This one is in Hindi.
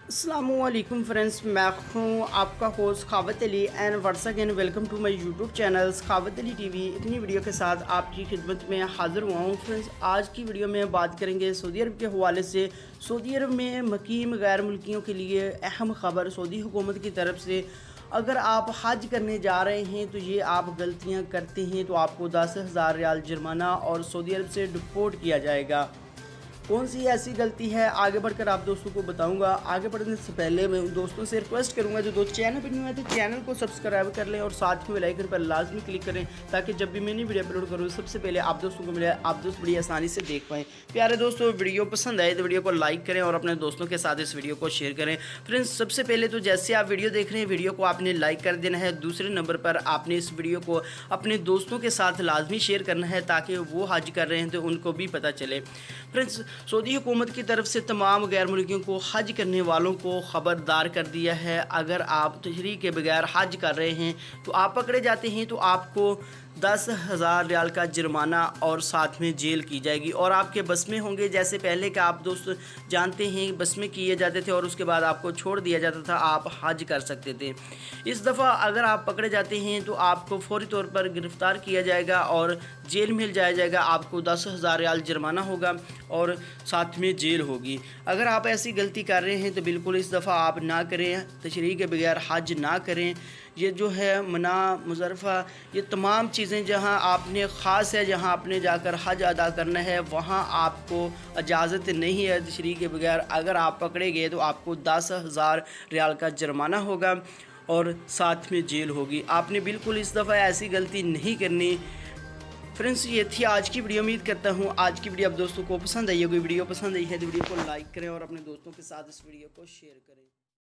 अस्सलामुअलैकुम फ्रेंड्स, मैं हूँ आपका host Khawat Ali and once again welcome to my YouTube channel Khawat Ali TV. इतनी वीडियो के साथ आपकी खिदमत में हाज़िर हुआ हूँ। फ्रेंड्स, आज की वीडियो में बात करेंगे सऊदी अरब के हवाले से। सऊदी अरब में मुकीम गैर मुल्कियों के लिए अहम ख़बर सऊदी हुकूमत की तरफ से। अगर आप हज करने जा रहे हैं तो ये आप गलतियाँ करते हैं तो आपको 10,000 रियाल जुर्माना और सऊदी अरब से डिपोर्ट किया जाएगा। कौन सी ऐसी गलती है, आगे बढ़कर आप दोस्तों को बताऊंगा। आगे बढ़ने से पहले मैं उन दोस्तों से रिक्वेस्ट करूंगा जो दोस्त चैनल पर न्यू है तो चैनल को सब्सक्राइब कर लें और साथ में बेल आइकन पर लाजमी क्लिक करें ताकि जब भी मैं नई वीडियो अपलोड करूँ सबसे पहले आप दोस्तों को मिले, आप दोस्त बड़ी आसानी से देख पाएँ। प्यारे दोस्तों, वीडियो पसंद आए तो वीडियो को लाइक करें और अपने दोस्तों के साथ इस वीडियो को शेयर करें। फ्रेंड्स, सबसे पहले तो जैसे आप वीडियो देख रहे हैं वीडियो को आपने लाइक कर देना है। दूसरे नंबर पर आपने इस वीडियो को अपने दोस्तों के साथ लाजमी शेयर करना है ताकि वो हज कर रहे हैं तो उनको भी पता चले। फ्रेंड्स, सऊदी हुकूमत की तरफ से तमाम गैर मुल्कियों को हज करने वालों को ख़बरदार कर दिया है। अगर आप तशरीह के बगैर हज कर रहे हैं तो आप पकड़े जाते हैं तो आपको 10,000 रियाल का जुर्माना और साथ में जेल की जाएगी। और आपके बस में होंगे, जैसे पहले का आप दोस्त जानते हैं बस में किए जाते थे और उसके बाद आपको छोड़ दिया जाता था, आप हज कर सकते थे। इस दफ़ा अगर आप पकड़े जाते हैं तो आपको फौरी तौर पर गिरफ़्तार किया जाएगा और जेल में जाया जाएगा। आपको 10,000 रियाल जुर्माना होगा और साथ में जेल होगी। अगर आप ऐसी गलती कर रहे हैं तो बिल्कुल इस दफ़ा आप ना करें, तशरीह के बगैर हज ना करें। ये जो है मना मुज़रफ़ा, ये तमाम चीज़ें जहाँ आपने ख़ास है, जहाँ आपने जाकर हज अदा करना है वहाँ आपको इजाज़त नहीं है तशरीह के बगैर। अगर आप पकड़े गए तो आपको 10,000 रियाल का जुर्माना होगा और साथ में जेल होगी। आपने बिल्कुल इस दफ़ा ऐसी गलती नहीं करनी। फ्रेंड्स, ये थी आज की वीडियो। उम्मीद करता हूँ आज की वीडियो आप दोस्तों को पसंद आई होगी। वीडियो पसंद आई है तो वीडियो को लाइक करें और अपने दोस्तों के साथ इस वीडियो को शेयर करें।